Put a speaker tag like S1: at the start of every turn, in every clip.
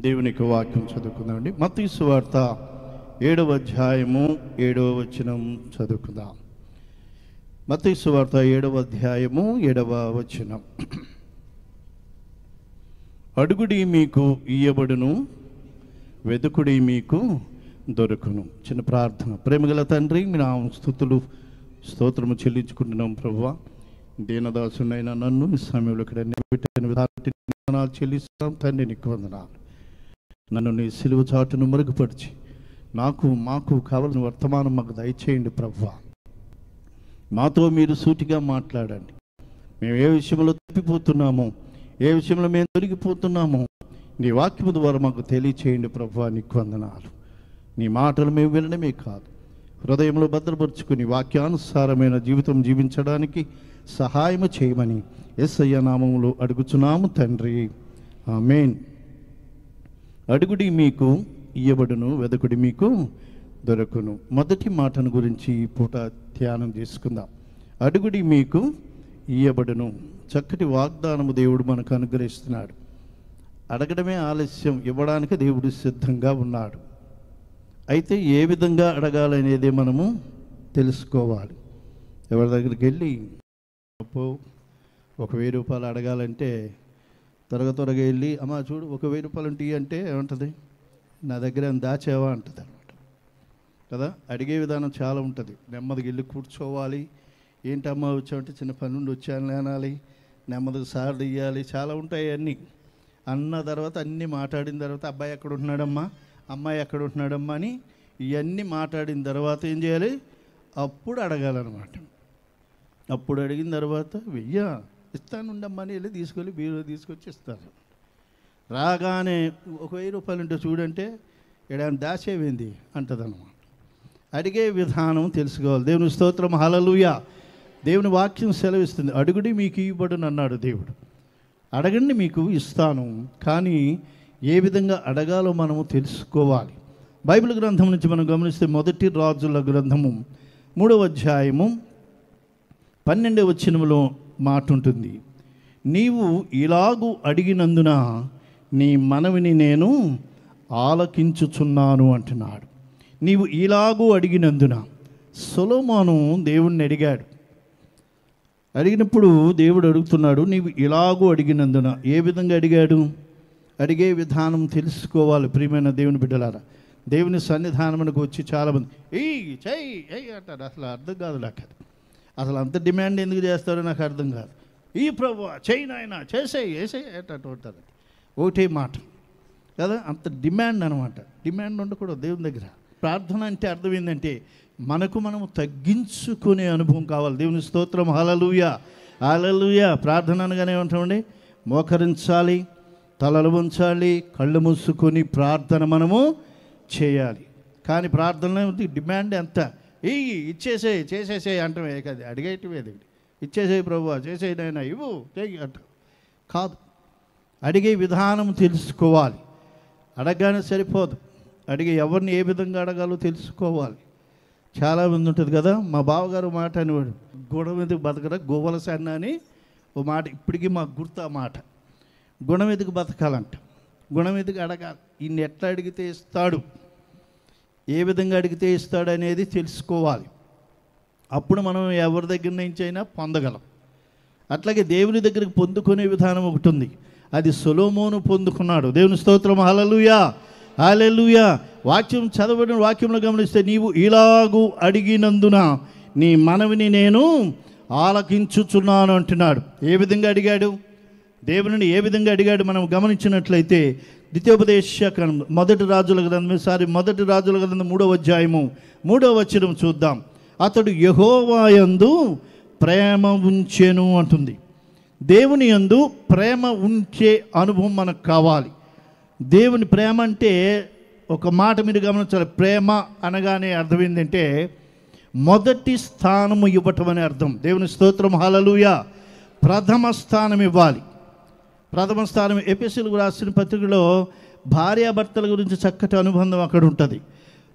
S1: దేవునికి వాక్యం చదువుకుందామండి. మత్తయి సువార్త 7వ అధ్యాయము 7వ వచనం చదువుకుందాం. మత్తయి సువార్త 7వ అధ్యాయము 7వ వచనం. అడుగుడి మీకు ఇయ్యబడును, వెదుకుడి మీకు దొరుకును. చిన్న ప్రార్థన. ప్రేమగల తండ్రి, మీ నామ స్తుతులు స్తోత్రము చెల్లించుకుంటున్నాం ప్రభువా. దీనదాసునైనా నన్ను ఈ సమయంలో ఇక్కడ నిలబెట్టిన విధానాలు చెల్లిస్తాం తండ్రి. నీకు వందనాలు. నన్ను నీ సిలువ చాటును మరుగుపరిచి మాకు కావలసిన వర్తమానం మాకు దయచేయండి ప్రభువా. మాతో మీరు సూటిగా మాట్లాడండి. మేము ఏ విషయంలో తప్పిపోతున్నామో, ఏ విషయంలో మేము తొలగిపోతున్నామో నీ వాక్యము ద్వారా మాకు తెలియచేయండి ప్రభువా. నీకు వందనాలు. నీ మాటలు మేము వినడమే కాదు, హృదయంలో భద్రపరుచుకుని వాక్యానుసారమైన జీవితం జీవించడానికి సహాయము చేయమని యేసయ్య నామములో అడుగుచున్నాము తండ్రి, ఆమేన్. అడుగుడి మీకు ఇయ్యబడును, వెదకుడి మీకు దొరకును. మొదటి మాటను గురించి ఈ పూట ధ్యానం చేసుకుందాం. అడుగుడి మీకు ఇయ్యబడును. చక్కటి వాగ్దానము దేవుడు మనకు అనుగ్రహిస్తున్నాడు. అడగడమే ఆలస్యం, ఇవ్వడానికి దేవుడు సిద్ధంగా ఉన్నాడు. అయితే ఏ విధంగా అడగాలనేది మనము తెలుసుకోవాలి. ఎవరి దగ్గరికి వెళ్ళి 1,000 రూపాయలు అడగాలంటే త్వరగా వెళ్ళి అమ్మ చూడు 1,000 రూపాయలు ఉంటాయి అంటే ఏమంటుంది, నా దగ్గర దాచేవా అంటుంది అనమాట కదా. అడిగే విధానం చాలా ఉంటుంది. నెమ్మదిగా వెళ్ళి కూర్చోవాలి. ఏంటమ్మా వచ్చామంటే చిన్న పని నుండి వచ్చాను అనాలి, నెమ్మదిగా సార్ తీయాలి, చాలా ఉంటాయి అన్నీ. అన్న తర్వాత అన్నీ మాట్లాడిన తర్వాత అబ్బాయి ఎక్కడ ఉంటున్నాడమ్మా, అమ్మాయి ఎక్కడ ఉంటున్నాడమ్మా అని ఇవన్నీ మాట్లాడిన తర్వాత ఏం చేయాలి, అప్పుడు అడగాలన్నమాట. అప్పుడు అడిగిన తర్వాత ఇస్తానుండమ్మా అని వెళ్ళి తీసుకెళ్ళి బీరులో తీసుకొచ్చి ఇస్తారు. రాగానే 1,000 రూపాయలు ఉంటే చూడంటే ఏడాది దాచేవేంది అంటుంది అన్నమాట. అడిగే విధానం తెలుసుకోవాలి. దేవుని స్తోత్రం, హల్లెలూయా. దేవుని వాక్యం సెలవిస్తుంది, అడుగుడి మీకు ఇవ్వబడును అన్నాడు దేవుడు. అడగండి మీకు ఇస్తాను. కానీ ఏ విధంగా అడగాలో మనము తెలుసుకోవాలి. బైబిల్ గ్రంథం నుంచి మనం గమనిస్తే మొదటి రాజుల గ్రంథము 3వ అధ్యాయము 12వ వచనములో మాట ఉంటుంది. నీవు ఇలాగు అడిగినందున నీ మనవిని నేను ఆలకించుచున్నాను అంటున్నాడు. నీవు ఇలాగూ అడిగినందున సొలొమోను దేవుణ్ణి అడిగాడు. అడిగినప్పుడు దేవుడు అడుగుతున్నాడు, నీవు ఇలాగూ అడిగినందున. ఏ విధంగా అడిగాడు? అడిగే విధానం తెలుసుకోవాలి. ప్రియమైన దేవుని బిడ్డలారా, దేవుని సన్నిధానమునకు వచ్చి చాలామంది చెయ్యి అంటారు. అసలు అర్థం కాదు నాకు. అసలు అంత డిమాండ్ ఎందుకు చేస్తారో నాకు అర్థం కాదు. ఈ ప్రభువా చెయ్యి నాయనా, చేసేయి అంటారు. ఒకటే మాట కదా, అంత డిమాండ్ అనమాట. డిమాండ్ ఉండకూడదు దేవుని దగ్గర. ప్రార్థన అంటే అర్థం ఏంటంటే మనము తగ్గించుకునే అనుభవం కావాలి. దేవుని స్తోత్రం, హల్లెలూయా హల్లెలూయా. ప్రార్థన అనగానే ఏమంటామండి, మోకరించాలి, తలలు వంచాలి, కళ్ళు మూసుకొని ప్రార్థన మనము చేయాలి. కానీ ప్రార్థనలో డిమాండ్ ఎంత, చేసేసేయి అంటమే కదా, అడిగేటివే. ఇచ్చేసేయి ప్రభువా, చేసేయి నాయనా, ఇవ్వు అంట కాదు. అడిగే విధానం తెలుసుకోవాలి. అడగగానే సరిపోదు, అడిగే ఎవరిని ఏ విధంగా అడగాలో తెలుసుకోవాలి. చాలామంది ఉంటుంది కదా, మా బావగారు మాట అనేవాడు, గుణం ఎదుగు బతకరా గోవల సన్న అని ఓ మాట ఇప్పటికీ మాకు గుర్తు. ఆ మాట గుణం ఎదుగు బతకాలంట, గుణం ఎదుగు అడగాలి. ఈయన ఎట్లా అడిగితే ఇస్తాడు, ఏ విధంగా అడిగితే ఇస్తాడు అనేది తెలుసుకోవాలి. అప్పుడు మనం ఎవరి దగ్గర నుంచి అయినా పొందగలం. అట్లాగే దేవుని దగ్గరికి పొందుకునే విధానం ఒకటి ఉంది. అది సొలొమోను పొందుకున్నాడు. దేవుని స్తోత్రం, హల్లెలూయా హల్లెలూయా. వాక్యం చదవబడిన వాక్యంలో గమనిస్తే, నీవు ఇలాగూ అడిగినందున నీ మనవిని నేను ఆలకించుచున్నాను అంటున్నాడు. ఏ విధంగా అడిగాడు? దేవుని ఏ విధంగా అడిగాడు మనం గమనించినట్లయితే ద్వితీయోపదేశకాండం మొదటి రాజుల గ్రంథం 3వ అధ్యాయము 3వ వచనం చూద్దాం. అతడు యెహోవా యందు ప్రేమ ఉంచెను అంటుంది. దేవుని యందు ప్రేమ ఉంచే అనుభవం మనకు కావాలి. దేవుని ప్రేమ అంటే ఒక మాట మీరు గమనించాలి. ప్రేమ అనగానే అర్థం ఏంటంటే మొదటి స్థానము ఇవ్వటం అనే అర్థం. దేవుని స్తోత్రం, హల్లెలూయా. ప్రథమ స్థానం ఇవ్వాలి. ప్రథమ స్థానం. ఎఫెసీయులకు రాసిన పత్రికలో భార్యాభర్తల గురించి చక్కటి అనుబంధం అక్కడ ఉంటుంది.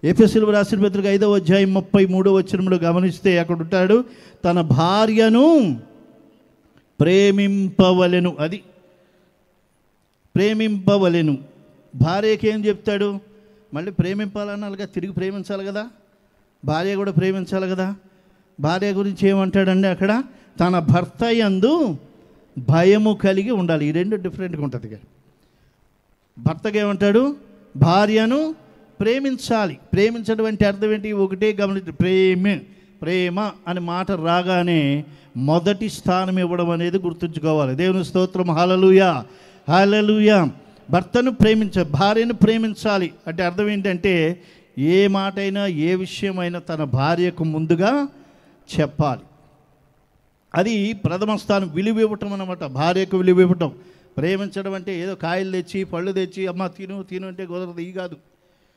S1: ఎఫెసీయులకు రాసిన పత్రిక 5వ అధ్యాయం 33వ వచనంలో గమనిస్తే అక్కడ ఉంటాడు, తన భార్యను ప్రేమింపవలెను. అది ప్రేమింపవలెను. భార్యకి ఏం చెప్తాడు? మళ్ళీ ప్రేమింపాలన్నాలుగా, తిరిగి ప్రేమించాలి కదా, భార్య కూడా ప్రేమించాలి కదా. భార్య గురించి ఏమంటాడండి అక్కడ? తన భర్త యందు భయము కలిగి ఉండాలి. ఈ రెండు డిఫరెంట్గా ఉంటుంది. భర్తకి ఏమంటాడు? భార్యను ప్రేమించాలి. ప్రేమించడం అంటే అర్థం ఏంటి? ఒకటే గమనించి, ప్రేమ అని మాట రాగానే మొదటి స్థానం ఇవ్వడం అనేది గుర్తుంచుకోవాలి. దేవుని స్తోత్రం. హల్లెలూయా, హల్లెలూయా. భర్తను భార్యను ప్రేమించాలి అంటే అర్థం ఏంటంటే, ఏ మాటైనా ఏ విషయమైనా తన భార్యకు ముందుగా చెప్పాలి. అది ప్రథమ స్థానం. విలువ ఇవ్వటం అన్నమాట. భార్యకు విలువ ఇవ్వటం. ప్రేమించడం అంటే ఏదో కాయలు తెచ్చి పళ్ళు తెచ్చి అమ్మ తిను అంటే కుదరదు. ఈ కాదు.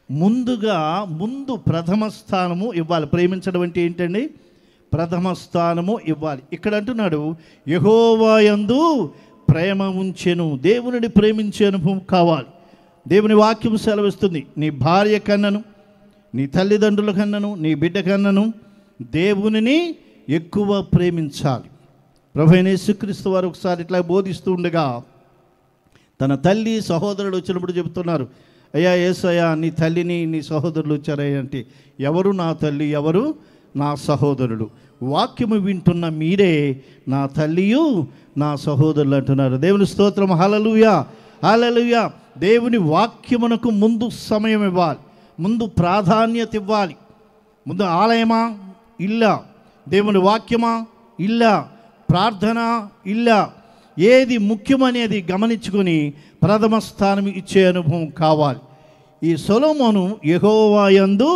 S1: ముందు ప్రథమ స్థానము ఇవ్వాలి. ప్రేమించడం అంటే ఏంటండి? ప్రథమ స్థానము ఇవ్వాలి. ఇక్కడ అంటున్నాడు, యెహోవా యందు ప్రేమ ఉంచెను. దేవునిని ప్రేమించే అనుభవం కావాలి. దేవుని వాక్యం సెలవిస్తుంది, నీ భార్య కన్నను, నీ తల్లిదండ్రుల కన్నను, నీ బిడ్డ కన్నను దేవునిని ఎక్కువ ప్రేమించాలి. ప్రభువైన యేసుక్రీస్తు వారు ఒకసారి ఇట్లా బోధిస్తూ ఉండగా తన తల్లి సహోదరుడు వచ్చినప్పుడు చెబుతున్నారు, అయ్యా యేసయ్యా, నీ తల్లిని నీ సహోదరులు వచ్చారయ్యా అంటే, ఎవరు నా తల్లి, ఎవరు నా సహోదరుడు? వాక్యము వింటున్న మీరే నా తల్లియు నా సహోదరులు అంటున్నారు. దేవుని స్తోత్రం. హల్లెలూయా, హల్లెలూయా. దేవుని వాక్యమునకు ముందు సమయం ఇవ్వాలి, ముందు ప్రాధాన్యత ఇవ్వాలి. ముందు ఆలయమా, ఇల్లా, దేవుని వాక్యమా, ఇల్లా, ప్రార్థన, ఇల్లా, ఏది ముఖ్యమనేది గమనించుకొని ప్రథమ స్థానం ఇచ్చే అనుభవం కావాలి. ఈ సొలొమోను యెహోవా యందు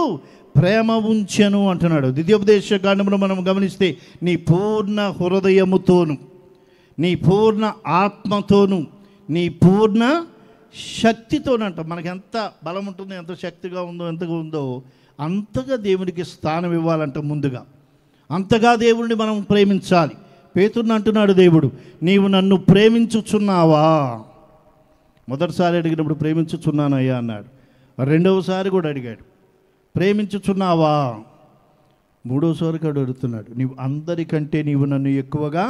S1: ప్రేమ ఉంచెను అంటున్నాడు. ద్వితీయోపదేశ కాండమును మనం గమనిస్తే, నీ పూర్ణ హృదయముతోను, నీ పూర్ణ ఆత్మతోను, నీ పూర్ణ శక్తితోనంట. మనకి ఎంత బలం ఉంటుందో, ఎంత శక్తిగా ఎంతగా ఉందో అంతగా దేవునికి స్థానం ఇవ్వాలంట. ముందుగా అంతగా దేవుడిని మనం ప్రేమించాలి. పేతురుని అంటున్నాడు దేవుడు, నీవు నన్ను ప్రేమించుచున్నావా? మొదటిసారి అడిగినప్పుడు ప్రేమించుచున్నానయ్యా అన్నాడు. రెండవసారి కూడా అడిగాడు, ప్రేమించుచున్నావా? మూడోసారి కూడా అడుగుతున్నాడు, అందరికంటే నీవు నన్ను ఎక్కువగా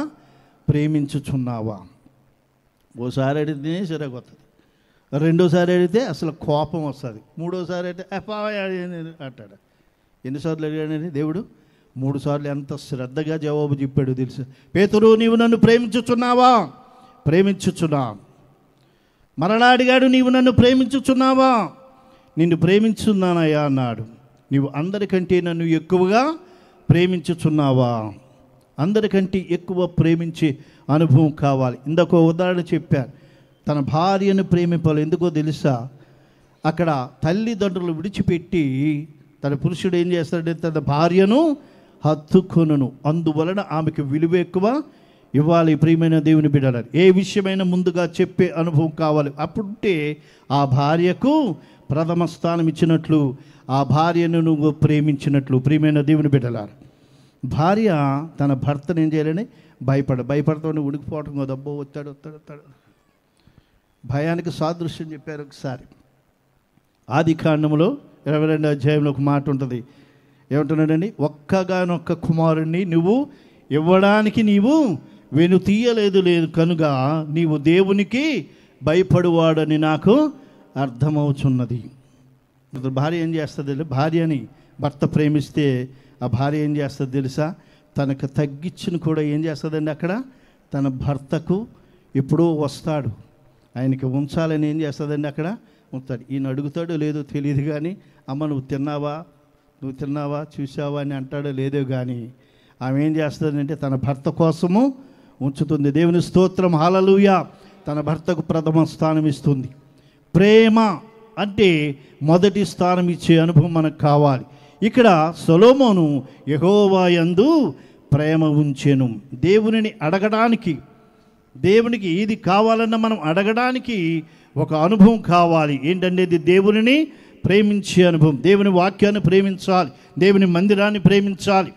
S1: ప్రేమించుచున్నావా? ఓసారి అడిగితే సరిపోతుంది, రెండోసారి అడిగితే అసలు కోపం వస్తుంది, మూడోసారి అయితే అంటాడు. ఎన్నిసార్లు అడిగాడని దేవుడు? 3 సార్లు. ఎంత శ్రద్ధగా జవాబు చెప్పాడు తెలుసు. పేతురు, నీవు నన్ను ప్రేమించుచున్నావా? ప్రేమించుచున్నా. మరలా అడిగాడు, నీవు నన్ను ప్రేమించుచున్నావా? నిన్ను ప్రేమించున్నానయ్యా అన్నాడు. నీవు అందరికంటే నన్ను ఎక్కువగా ప్రేమించుచున్నావా? అందరికంటే ఎక్కువ ప్రేమించే అనుభవం కావాలి. ఇందాక ఉదాహరణ చెప్పాను, తన భార్యను ప్రేమింపాలి. ఎందుకో తెలుసా? అక్కడ తల్లిదండ్రులు విడిచిపెట్టి తన పురుషుడు ఏం చేస్తాడంటే తన భార్యను హత్తుకొనును. అందువలన ఆమెకు విలువ ఎక్కువ ఇవ్వాలి. ప్రియమైన దేవుని బిడ్డలారా, ఏ విషయమైనా ముందుగా చెప్పే అనుభవం కావాలి. అప్పుడే ఆ భార్యకు ప్రథమ స్థానం ఇచ్చినట్లు, ఆ భార్యను నువ్వు ప్రేమించినట్లు. ప్రియమైన దేవుని బిడ్డలారా, భార్య తన భర్తను ఏం చేయాలని భయపడతాడు. ఉడికిపోవటం కదా, అబ్బో వస్తాడు. భయానికి సాదృశ్యం చెప్పారు ఒకసారి. ఆది కాండములో 22వ అధ్యాయంలో ఒక మాట ఉంటుంది. ఏమంటున్నాడండి? ఒక్కగానొక్క కుమారుణ్ణి నువ్వు ఇవ్వడానికి నీవు వెనుతీయలేదు కనుక నీవు దేవునికి భయపడువాడని నాకు అర్థమవుతున్నది. భార్య ఏం చేస్తుంది? భార్యని భర్త ప్రేమిస్తే ఆ భార్య ఏం చేస్తుంది తెలుసా? తనకు తగ్గించిన కూడా ఏం చేస్తుందండి? అక్కడ తన భర్తకు ఎప్పుడో వస్తాడు, ఆయనకి ఉంచాలని ఏం చేస్తుందండి? అక్కడ ఉంచాడు. ఈయన అడుగుతాడో లేదో తెలియదు కానీ, అమ్మ నువ్వు తిన్నావా చూసావా అని అంటాడో లేదో కానీ, ఆమె ఏం చేస్తుందంటే తన భర్త కోసము ఉంచుతుంది. దేవుని స్తోత్రం. హల్లెలూయా. తన భర్తకు ప్రథమ స్థానం ఇస్తుంది. ప్రేమ అంటే మొదటి స్థానం ఇచ్చే అనుభవం మనకు కావాలి. ఇక్కడ సొలొమోను యెహోవా యందు ప్రేమ ఉంచెను. దేవునిని అడగడానికి, దేవునికి ఏది కావాలన్నా మనం అడగడానికి ఒక అనుభవం కావాలి. ఏంటంటే దేవునిని ప్రేమించే అనుభవం. దేవుని వాక్యాన్ని ప్రేమించాలి, దేవుని మందిరాన్ని ప్రేమించాలి,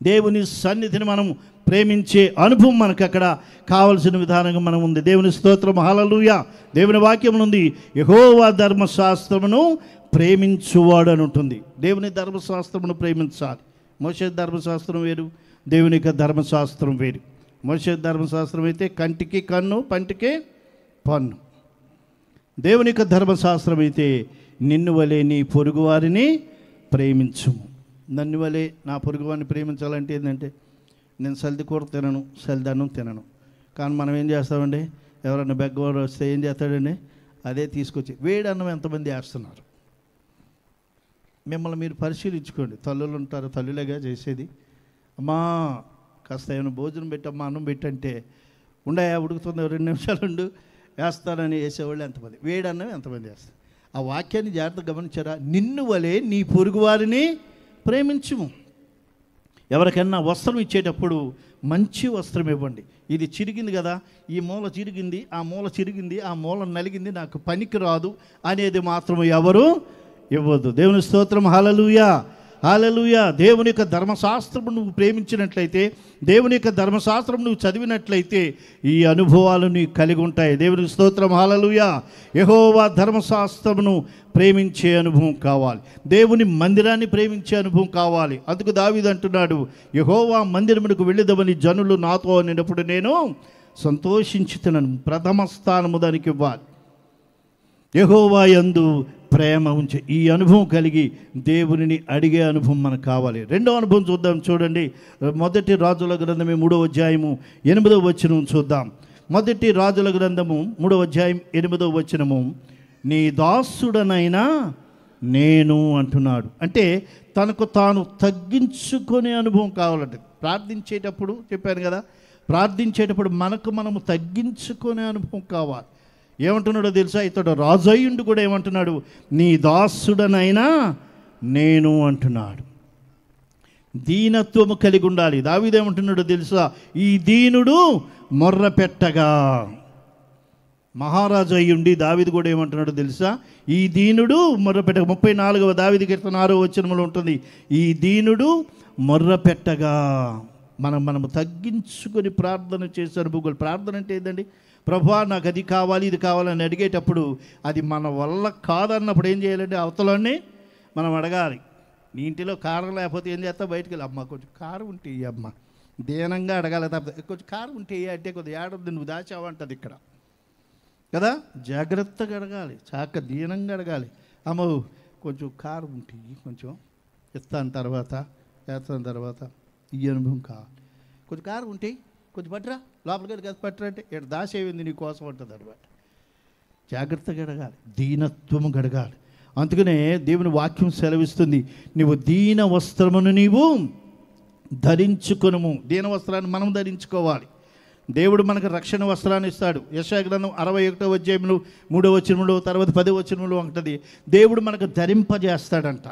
S1: దేవుని సన్నిధిని మనం ప్రేమించే అనుభవం మనకు అక్కడ కావలసిన విధానంగా మనం ఉంది. దేవుని స్తోత్రం. హల్లెలూయా. దేవుని వాక్యం ఉంది, యెహోవా ధర్మశాస్త్రమును ప్రేమించువాడు అని ఉంటుంది. దేవుని ధర్మశాస్త్రమును ప్రేమించాలి. మోషే ధర్మశాస్త్రం వేరు, దేవుని యొక్క ధర్మశాస్త్రం వేరు. మోషే ధర్మశాస్త్రం అయితే కంటికి కన్ను, పంటికి పన్ను. దేవుని యొక్క ధర్మశాస్త్రం అయితే నిన్ను వలె నీ పొరుగువారిని ప్రేమించుము. నన్ను వలె నా పొరుగువారిని ప్రేమించాలంటే ఏంటంటే, నేను సల్ది కూర తినను, సల్దన్నం తినను. కానీ మనం ఏం చేస్తామండి, ఎవరన్నా బెగ్గవారు వస్తే ఏం చేస్తాడండి, అదే తీసుకొచ్చి వేడి అన్నం ఎంతమంది వేస్తున్నారు. మిమ్మల్ని మీరు పరిశీలించుకోండి. తల్లులు ఉంటారు, తల్లులేగా చేసేది. అమ్మా కాస్త ఏమైనా భోజనం పెట్టమ్మా, అన్నం పెట్టంటే ఉండయా ఉడుకుతుంది 2 నిమిషాలు ఉండు వేస్తానని వేసేవాళ్ళు ఎంతమంది, వేడి అన్నం ఎంతమంది వేస్తారు. ఆ వాక్యాన్ని జాగ్రత్తగా గమనించారా? నిన్ను వలె నీ పొరుగువారిని ప్రేమించుము. ఎవరికైనా వస్త్రం ఇచ్చేటప్పుడు మంచి వస్త్రం ఇవ్వండి. ఇది చిరిగింది కదా, ఈ మూల చిరిగింది, ఆ మూల చిరిగింది, ఆ మూల నలిగింది, నాకు పనికి రాదు అనేది మాత్రం ఎవరు ఇవ్వద్దు. దేవుని స్తోత్రం. హల్లెలూయా, హల్లెలూయా. దేవుని యొక్క ధర్మశాస్త్రం నువ్వు ప్రేమించినట్లయితే, దేవుని యొక్క ధర్మశాస్త్రం నువ్వు చదివినట్లయితే ఈ అనుభవాలు నీకు కలిగి ఉంటాయి. దేవుని స్తోత్రం. హల్లెలూయా. యెహోవా ధర్మశాస్త్రమును ప్రేమించే అనుభవం కావాలి. దేవుని మందిరాన్ని ప్రేమించే అనుభవం కావాలి. అందుకు దావీదు అంటున్నాడు, యెహోవా మందిరమునకు వెళ్ళిదమని జనులు నాతో అనినప్పుడు నేను సంతోషించుతున్నాను. ప్రథమ స్థానము దానికి ఇవ్వాలి. యెహోవా యందు ప్రేమ ఉంచే ఈ అనుభవం కలిగి దేవునిని అడిగే అనుభవం మనకు కావాలి. రెండో అనుభవం చూద్దాం. చూడండి, మొదటి రాజుల గ్రంథమే 3వ అధ్యాయము 8వ వచనం చూద్దాం. మొదటి రాజుల గ్రంథము 3వ అధ్యాయం 8వ వచనము, నీ దాసుడనైనా నేను అంటున్నాడు. అంటే తనకు తాను తగ్గించుకునే అనుభవం కావాలంటే, ప్రార్థించేటప్పుడు చెప్పాను కదా, ప్రార్థించేటప్పుడు మనము తగ్గించుకునే అనుభవం కావాలి. ఏమంటున్నాడో తెలుసా? ఇతడు రాజయ్యుండు కూడా ఏమంటున్నాడు, నీ దాసుడనైనా నేను అంటున్నాడు. దీనత్వము కలిగి ఉండాలి. దావీదు ఏమంటున్నాడో తెలుసా? ఈ దీనుడు మొర్ర పెట్టగా. మహారాజు అయ్యుండి దావీదు కూడా ఏమంటున్నాడో తెలుసా? ఈ దీనుడు మొర్ర పెట్టగా. 34వ దావీదు కీర్తన 6వ వచనంలో ఉంటుంది, ఈ దీనుడు మొర్ర పెట్టగా. మనము తగ్గించుకొని ప్రార్థన చేసే అనుభవం. ప్రార్థన అంటే ఏంటండి? ప్రభువా నాకు అది కావాలి, ఇది కావాలని అడిగేటప్పుడు అది మన వల్ల కాదన్నప్పుడు ఏం చేయాలంటే, అవతలనే మనం అడగాలి. నీ ఇంటిలో కారం లేకపోతే ఏం చేస్తావు? బయటికి వెళ్ళి, అమ్మ కొంచెం కారం ఉంటే అమ్మ, దీనంగా అడగాలి. తప్ప కొంచెం కారం ఉంటే అంటే కొద్దిగా ఏడొద్దు, నువ్వు దాచావంటది ఇక్కడ కదా. జాగ్రత్తగా అడగాలి, చాక దీనంగా అడగాలి. అమ్మ కొంచెం కారం ఉంటే కొంచెం ఇస్తాను, తర్వాత వేస్తాను, తర్వాత ఈ అనుభవం కావాలి. కొంచెం కారం ఉంటే కొంచెం పట్టరా, లోపలికి కదా పట్టరా అంటే ఇక్కడ దాసేవింది నీ కోసం ఉంటుంది అనమాట. జాగ్రత్తగా అడగాలి, దీనత్వము గడగాలి. అందుకనే దేవుని వాక్యం సెలవిస్తుంది, నీవు దీన వస్త్రమును నీవు ధరించుకొనుము. దీన వస్త్రాన్ని మనం ధరించుకోవాలి. దేవుడు మనకు రక్షణ వస్త్రాన్ని ఇస్తాడు. యెషయా గ్రంథం 61వ అధ్యాయంలో 3వ వచనంలో, తర్వాత 10వ వచనంలో ఉంటుంది, దేవుడు మనకు ధరింపజేస్తాడంట.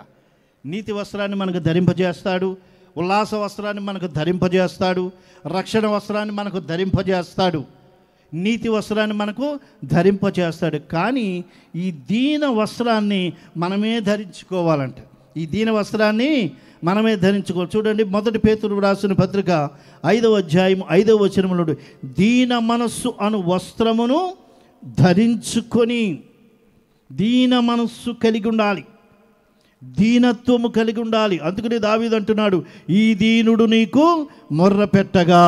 S1: నీతి వస్త్రాన్ని మనకు ధరింపజేస్తాడు, ఉల్లాస వస్త్రాన్ని మనకు ధరింపజేస్తాడు, రక్షణ వస్త్రాన్ని మనకు ధరింపజేస్తాడు, నీతి వస్త్రాన్ని మనకు ధరింపజేస్తాడు. కానీ ఈ దీన వస్త్రాన్ని మనమే ధరించుకోవాలంట. ఈ దీన వస్త్రాన్ని మనమే ధరించుకోవాలి. చూడండి, మొదటి పేతురు రాసిన పత్రిక 5వ అధ్యాయం 5వ వచనంలో, దీన మనస్సు అను వస్త్రమును ధరించుకొని, దీన మనస్సు కలిగి ఉండాలి, దీనత్వము కలిగి ఉండాలి. అందుకని దావీదు అంటున్నాడు, ఈ దీనుడు నీకు మొర్ర పెట్టగా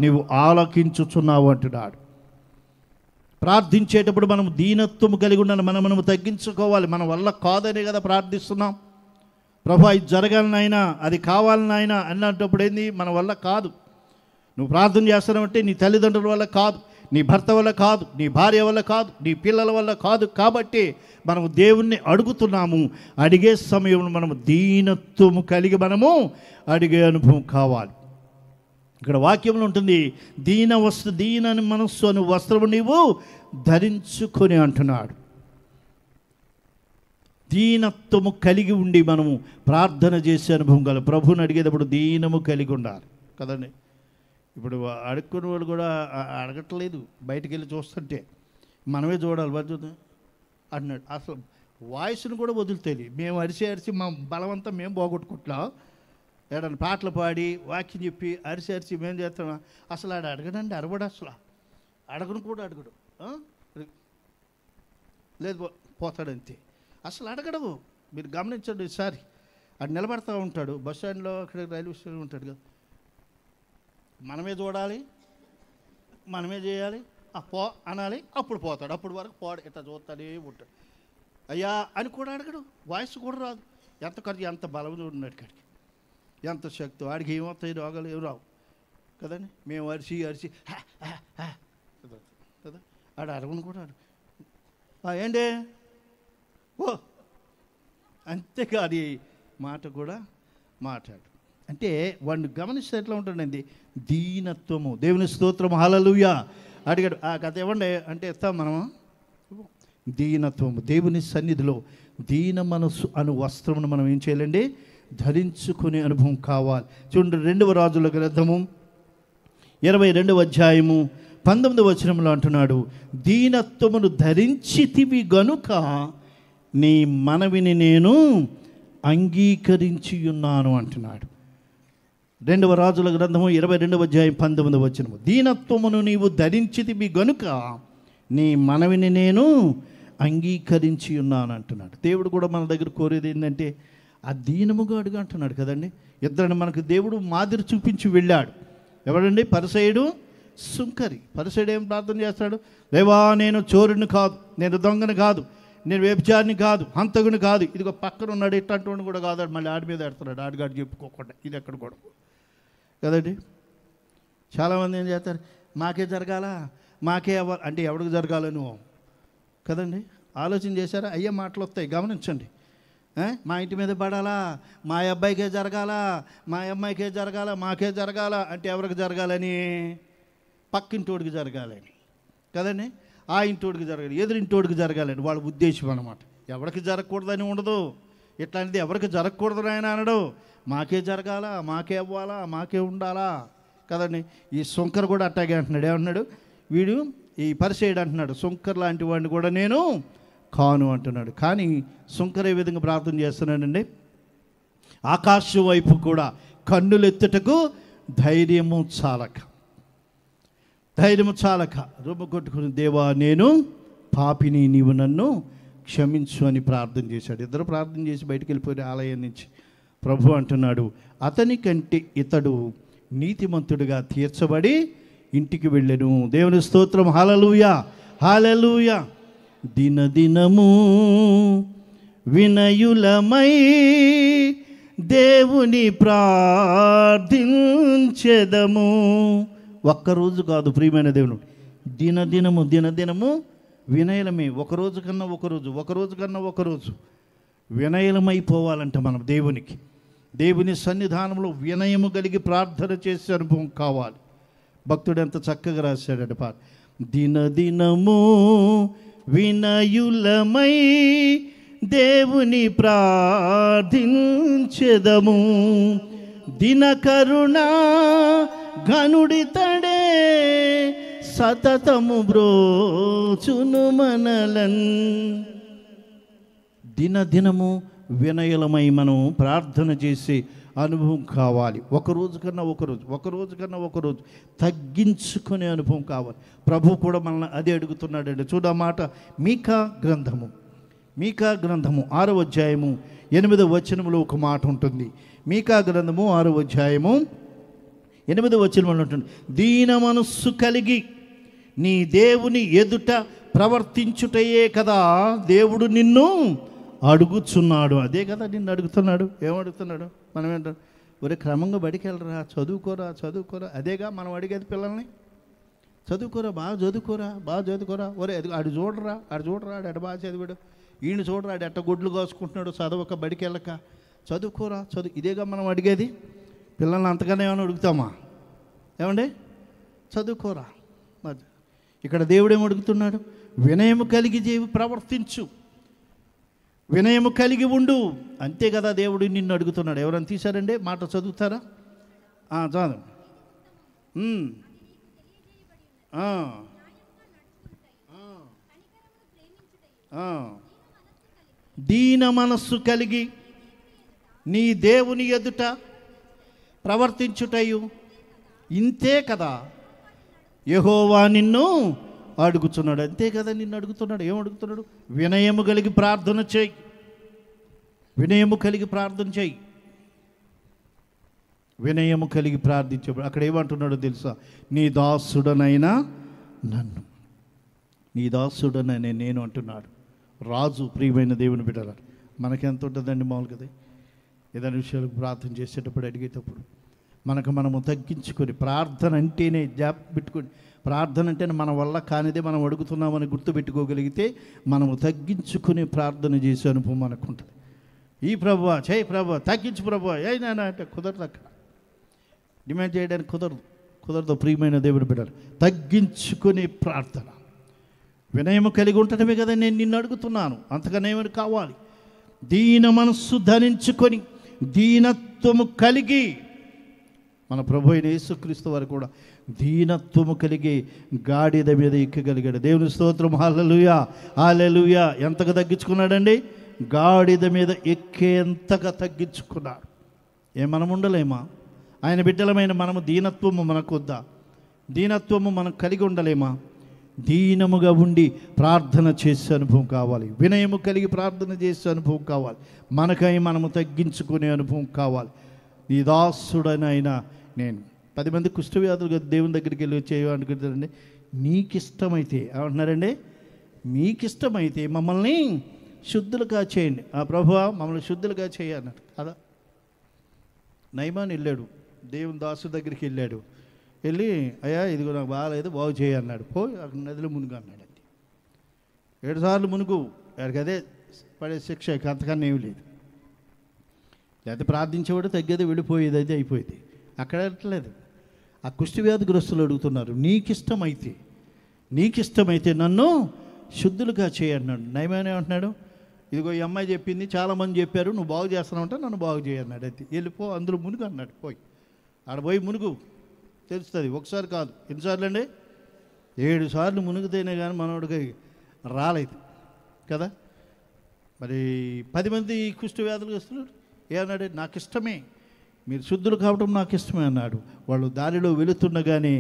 S1: నీవు ఆలకించుచున్నావు అంటున్నాడు. ప్రార్థించేటప్పుడు మనం దీనత్వము కలిగి ఉండాలి. మనము తగ్గించుకోవాలి. మన వల్ల కాదనే కదా ప్రార్థిస్తున్నాం. ప్రభా ఇది జరగాలనైనా, అది కావాలనైనా అన్నప్పుడు ఏంది, మన వల్ల కాదు. నువ్వు ప్రార్థన చేస్తున్నావంటే నీ తల్లిదండ్రుల వల్ల కాదు, నీ భర్త వల్ల కాదు, నీ భార్య వల్ల కాదు, నీ పిల్లల వల్ల కాదు. కాబట్టి మనము దేవుణ్ణి అడుగుతున్నాము. అడిగే సమయంలో మనము దీనత్వము కలిగి మనము అడిగే అనుభవం కావాలి. ఇక్కడ వాక్యంలో ఉంటుంది, దీనని మనస్సు అను వస్త్రము నీవు ధరించుకొని అంటున్నాడు. దీనత్వము కలిగి ఉండి మనము ప్రార్థన చేసే అనుభవం కాదు. ప్రభువుని అడిగేటప్పుడు దీనము కలిగి ఉండాలి కదండి. ఇప్పుడు అడుక్కునే వాళ్ళు కూడా అడగట్లేదు, బయటికి వెళ్ళి చూస్తుంటే మనమే చూడాలి. వద్దు అన్నాడు. అసలు వాయిస్ను కూడా వదులుతుంది. మేము అరిచి మా బలవంతం మేము పోగొట్టుకుంటున్నాం. ఏడన్నా పాటలు పాడి వాక్యం చెప్పి అరిచి మేము చేస్తాం. అసలు ఆడ అడగడండి, అరవడు. అసలు అడగను కూడా అడగడు. లేదు పోతాడంతే. అసలు అడగడు. మీరు గమనించండి ఈసారి. ఆడు నిలబడతా ఉంటాడు బస్ స్టాండ్లో, అక్కడ రైల్వే స్టేషన్ ఉంటాడు కదా. మనమే చూడాలి, మనమే చేయాలి. పో అనాలి, అప్పుడు పోతాడు. అప్పుడు వరకు పోడు, ఇట్లా చూస్తాడే ఉంటాడు. అయ్యా అని కూడా అడగడు, వాయిస్ కూడా రాదు. ఎంత ఖర్చు, ఎంత బలం ఉన్నాడు కాడికి, ఎంత శక్తి వాడికి ఏమవుతాయి, రోగాలు ఏమి రావు కదండి. మేము అరిచి అరిచి కదా, ఆడు అడగను కూడా అడుగు ఏంటి ఓ అంతేకాదు, మాట కూడా మాట్లాడు. అంటే వాడిని గమనిస్తే ఎట్లా ఉంటుందండి, దీనత్వము. దేవుని స్తోత్రం, హల్లెలూయా. అడిగాడు ఆ కథ ఇవ్వండి అంటే ఇస్తాం మనము. దీనత్వము, దేవుని సన్నిధిలో దీన మనస్సు అను వస్త్రమును మనం ఏం చేయాలండి, ధరించుకునే అనుభవం కావాలి. చూడండి 2వ రాజుల గ్రంథము 22వ అధ్యాయము 19వ వచనంలో అంటున్నాడు, దీనత్వమును ధరించితివి గనుక నీ మనవిని నేను అంగీకరించి ఉన్నాను అంటున్నాడు. 2వ రాజుల గ్రంథము 22వ అధ్యాయం 19వ వచనము, దీనత్వమును నీవు ధరించితివి గనుక నీ మనవిని నేను అంగీకరించి ఉన్నాను అంటున్నాడు. దేవుడు కూడా మన దగ్గర కోరేది ఏంటంటే ఆ దీనముగా అడుగు అంటున్నాడు కదండి. ఇద్దరిని మనకు దేవుడు మాదిరి చూపించి వెళ్ళాడు. ఎవడండి? పరిసయ్యుడు, సుంకరి. పరిసయ్యుడు ఏం ప్రార్థన చేస్తాడు, దేవా నేను చోరుని కాదు, నేను దొంగని కాదు, నేను వ్యభిచారిని కాదు, హంతకుని కాదు. ఇదిగో పక్కన ఉన్నాడు ఇట్లాంటి కూడా కాదు, మళ్ళీ ఆడి మీద ఎడుతున్నాడు, ఆడిగాడు చెప్పుకోకుండా. ఇది ఎక్కడ కూడా కదండి. చాలామంది ఏం చేస్తారు, మాకే జరగాల, మాకే అవ్వాలి అంటే ఎవరికి జరగాలని కదండి. ఆలోచన చేశారా? అయ్యే మాటలు వస్తాయి, గమనించండి. మా ఇంటి మీద పడాలా, మా అబ్బాయికే జరగాల, మా అమ్మాయికే జరగాల, మాకే జరగాల అంటే ఎవరికి జరగాలని? పక్కింటోడికి జరగాలని కదండి. ఆ ఇంటోడికి జరగాలి, ఎదురింటోడికి జరగాలని వాళ్ళ ఉద్దేశం అన్నమాట. ఎవరికి జరగకూడదని ఉండదు, ఇట్లాంటిది ఎవరికి జరగకూడదని ఆయన అనడు. మాకే జరగాల, మాకే అవ్వాలా, మాకే ఉండాలా కదండి. ఈ సుంకర్ కూడా అట్టాగే అంటున్నాడు. ఏమంటున్నాడు వీడు, ఈ పరిసయ్యుడు అంటున్నాడు, సుంకర్ లాంటి వాడిని కూడా నేను కాను అంటున్నాడు. కానీ సుంకర్ ఏ విధంగా ప్రార్థన చేస్తున్నాడండి, ఆకాశం వైపు కూడా కన్నులెత్తుటకు ధైర్యము చాలక రొమ్ము కొట్టుకుని, దేవా నేను పాపిని, నీవు నన్ను క్షమించు అని ప్రార్థన చేశాడు. ఇద్దరు ప్రార్థన చేసి బయటికి వెళ్ళిపోయిన ఆలయం నుంచి ప్రభు అంటున్నాడు, అతని కంటే ఇతడు నీతిమంతుడిగా తీర్చబడి ఇంటికి వెళ్ళెను. దేవుని స్తోత్రం, హల్లెలూయా, హల్లెలూయా. దినదినము వినయులమై దేవుని ప్రార్థించెదము. ఒక్కరోజు కాదు ప్రియమైన దేవుడు, దినదినము వినయలమే. ఒకరోజు కన్నా ఒకరోజు వినయలమైపోవాలంట మనం దేవునికి. దేవుని సన్నిధానంలో వినయము కలిగి ప్రార్థన చేసే అనుభవం కావాలి. భక్తుడు ఎంత చక్కగా రాశాడట పాట, దినదినము వినయులమై దేవుని ప్రార్థించెదము. దినకరుణ ఘనుడితడే సతతము బ్రోచును మనలన్. దినదినము వినయలమై మనం ప్రార్థన చేసే అనుభవం కావాలి. ఒకరోజు కన్నా ఒకరోజు తగ్గించుకునే అనుభవం కావాలి. ప్రభు కూడా మనల్ని అదే అడుగుతున్నాడండి. చూడమాట మీకా గ్రంథము 6వ అధ్యాయము 8వ వచనంలో ఒక మాట ఉంటుంది. మీకా గ్రంథము 6వ అధ్యాయము 8వ వచనంలో ఉంటుంది, దీన మనస్సు కలిగి నీ దేవుని ఎదుట ప్రవర్తించుటయే కదా దేవుడు నిన్ను అడుగుచున్నాడు. అదే కదా నిన్ను అడుగుతున్నాడు. ఏమడుగుతున్నాడు? మనం ఏంటో, ఒరే క్రమంగా బడికి వెళ్ళరా, చదువుకోరా. అదేగా మనం అడిగేది పిల్లల్ని. చదువుకోరా, బాగా చదువుకోరా. ఒరే ఆడు చూడరా, ఆడు ఎట బాగా చదివాడు, ఈయన చూడరా, ఆడు ఎట్ట గుడ్లు కోసుకుంటున్నాడు, చదవక బడికి వెళ్ళక, చదువుకోరా. ఇదేగా మనం అడిగేది పిల్లల్ని. అంతగానే ఏమైనా అడుగుతామా? ఏమండి, చదువుకోరా. ఇక్కడ దేవుడేమో అడుగుతున్నాడు, వినయము కలిగి ప్రవర్తించు, వినయము కలిగి ఉండు. అంతే కదా దేవుడు నిన్ను అడుగుతున్నాడు. ఎవరైనా తీశారండి మాట? చదువుతారా? చదువు. దీన మనస్సు కలిగి నీ దేవుని ఎదుట ప్రవర్తించుటయు ఇంతే కదా యెహోవా నిన్ను అడుగుతున్నాడు. అంతే కదా నిన్ను అడుగుతున్నాడు. ఏమడుగుతున్నాడు? వినయము కలిగి ప్రార్థన చేయి, వినయము కలిగి ప్రార్థించే. అక్కడ ఏమంటున్నాడో తెలుసా? నీ దాసుడనైనా నన్ను. నీ దాసుడననే నేను అంటున్నాడు రాజు. ప్రియమైన దేవుని బిడ్డలారా, మనకెంత ఉంటుందండి మామూలుగా ఏదైనా విషయాలకు ప్రార్థన చేసేటప్పుడు, అడిగేటప్పుడు మనము తగ్గించుకొని, ప్రార్థన అంటేనే పెట్టుకొని, ప్రార్థన అంటేనే మన వల్ల కానిదే మనం అడుగుతున్నామని గుర్తుపెట్టుకోగలిగితే మనము తగ్గించుకుని ప్రార్థన చేసే అనుభవం మనకు ఉంటుంది. ఈ ప్రభువా చేయి, ప్రభువా తగ్గించు, ప్రభువా ఏనా అంటే కుదరదు. అక్కడ డిమాండ్ చేయడానికి కుదరదు. ప్రియమైన దేవుని బిడ్డలు, తగ్గించుకునే ప్రార్థన, వినయము కలిగి ఉండటమే కదా నేను నిన్ను అడుగుతున్నాను. అంతగానేమని కావాలి? దీన మనస్సు ధరించుకొని, దీనత్వము కలిగి, మన ప్రభు అయిన యేసుక్రీస్తు వారు కూడా దీనత్వము కలిగి గాడిద మీద ఎక్కగలిగాడు. దేవుని స్తోత్రం, హల్లెలూయా హల్లెలూయా. ఎంతగా తగ్గించుకున్నాడండి? గాడిద మీద ఎక్కేంతగా తగ్గించుకున్నాడు. మనం ఉండలేమా? ఆయన బిడ్డలమైన మనము దీనత్వము మనకొద్దా? దీనత్వము మనం కలిగి ఉండలేమా? దీనముగా ఉండి ప్రార్థన చేసే అనుభవం కావాలి. వినయము కలిగి ప్రార్థన చేసే అనుభవం కావాలి. మనకై మనము తగ్గించుకునే అనుభవం కావాలి. నీ దాసుడనైనా నేను 10 మంది కుష్ఠవ్యాధులు దేవుని దగ్గరికి వెళ్ళి చేయనుకుంటారండి. నీకిష్టమైతే ఏమంటున్నారండి? మీకిష్టమైతే మమ్మల్ని శుద్ధులుగా చేయండి. ఆ ప్రభువా మమ్మల్ని శుద్ధులుగా చేయి అన్నాడు కదా. నయమాన్ వెళ్ళాడు, దేవుని దాసు దగ్గరికి వెళ్ళాడు. వెళ్ళి అయ్యా ఇదిగో నాకు బాగాలేదు, బాగు చేయి అన్నాడు. పోయి అక్కడ నదిలో మునుగు అన్నాడు. అంతే 7 సార్లు మునుగు, వాడికి అదే పడే శిక్ష, అంతకన్నా ఏమి లేదు. లేకపోతే ప్రార్థించేవాడు తగ్గేది, వెళ్ళిపోయేది, అయితే అయిపోయేది. అక్కడ వెళ్ళట్లేదు. ఆ కుష్ఠవ్యాధిగ్రస్తులు అడుగుతున్నారు, నీకిష్టమైతే నన్ను శుద్ధులుగా చేయి అన్నాడు. నయమాన్ ఏమంటున్నాడు? ఇదిగో ఈ అమ్మాయి చెప్పింది, చాలామంది చెప్పారు, నువ్వు బాగు చేస్తున్నావు అంటే నన్ను బాగు చేయి అన్నాడు. అయితే వెళ్ళిపో అందులో మునుగు అన్నాడు. పోయి ఆడ పోయి మునుగు, తెలుస్తుంది. ఒకసారి కాదు, ఎన్నిసార్లు అండి? 7 సార్లు మునిగితేనే కానీ మనోడికి రాలేదు కదా. మరి 10 మంది కుష్ఠవ్యాధులు వస్తున్నారు. ఏమన్నాడు? నాకు ఇష్టమే, మీరు శుద్ధులు కావడం నాకు ఇష్టమే అన్నాడు. వాళ్ళు దారిలో వెళుతుండగానే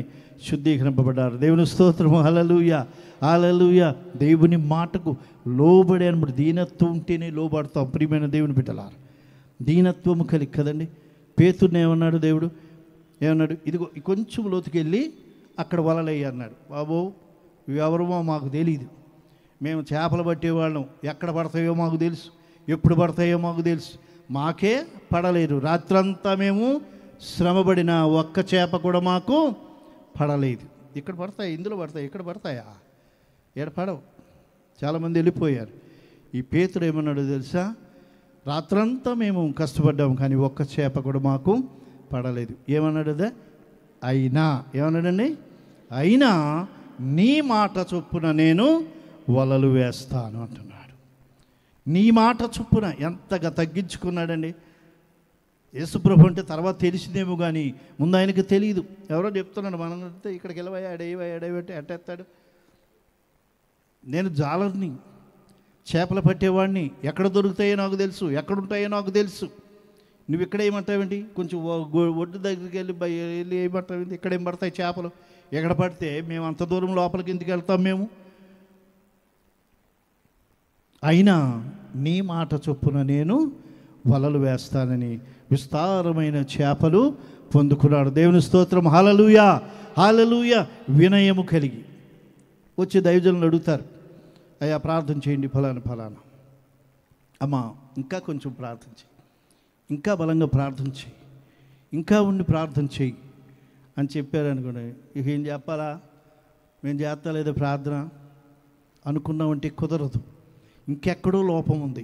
S1: శుద్ధీకరింపబడ్డారు. దేవుని స్తోత్రం, హల్లెలూయా హల్లెలూయా. దేవుని మాటకు లోబడి అనమాట. దీనత్వం ఉంటేనే లోబడతాం. ప్రియమైన దేవుని బిడ్డలారా, దీనత్వము కలిగి కదండి. పేతుర్ని ఏమన్నాడు దేవుడు? ఏమన్నాడు? ఇదిగో కొంచెం లోతుకెళ్ళి అక్కడ వలలయ్యి అన్నాడు. బాబు ఎవరమో మాకు తెలియదు, మేము చేపలు పట్టేవాళ్ళం, ఎక్కడ పడతాయో మాకు తెలుసు, ఎప్పుడు పడతాయో మాకు తెలుసు, మాకే పడలేదు. రాత్రంతా మేము శ్రమపడిన ఒక్క చేప కూడా మాకు పడలేదు. ఇక్కడ పడతాయి, ఇందులో పడతాయి, ఇక్కడ పడతాయా? ఎక్కడ పడవు. చాలామంది వెళ్ళిపోయారు. ఈ పేతురు ఏమన్నాడు తెలుసా? రాత్రంతా మేము కష్టపడ్డాము, కానీ ఒక్క చేప కూడా మాకు పడలేదు. ఏమన్నాడు? అదే అయినా, ఏమన్నాడండి? అయినా నీ మాట చొప్పున నేను వలలు వేస్తాను అంటున్నాడు. నీ మాట చొప్పున ఎంతగా తగ్గించుకున్నాడండి. యేసుప్రభు అంటే తర్వాత తెలిసిందేమో కానీ ముందు ఆయనకు తెలియదు. ఎవరో చెప్తున్నాడు, మనం అంటే ఇక్కడికి వెళ్ళవయ్యా, అడేవట్టి ఎట్టేస్తాడు. నేను జాలర్ని, చేపలు పట్టేవాడిని, ఎక్కడ దొరుకుతాయో నాకు తెలుసు, ఎక్కడుంటాయో నాకు తెలుసు. నువ్వు ఇక్కడ ఏమంటావేంటి? కొంచెం ఒడ్డు దగ్గరికి వెళ్ళి ఏమంటావేంటి? ఇక్కడ ఏం పడతాయి చేపలు? ఎక్కడ పడితే మేము అంత దూరం లోపలికి ఎందుకు వెళ్తాం మేము? అయినా నీ మాట చొప్పున నేను వలలు వేస్తానని విస్తారమైన చేపలు పొందుకున్నాడు. దేవుని స్తోత్రం, హల్లెలూయా హల్లెలూయా. వినయము కలిగి వచ్చి దైవజనులు అడుగుతారు, అయ్యా ప్రార్థన చేయండి ఫలానా. అమ్మా ఇంకా కొంచెం ప్రార్థన చేయి, ఇంకా బలంగా ప్రార్థన చేయి, ఇంకా ఉండి ప్రార్థన చేయి అని చెప్పారు అనుకోండి. ఇక ఏం చెప్పాలా? మేము చేస్తలేదో ప్రార్థన అనుకున్నామంటే కుదరదు. ఇంకెక్కడో లోపం ఉంది,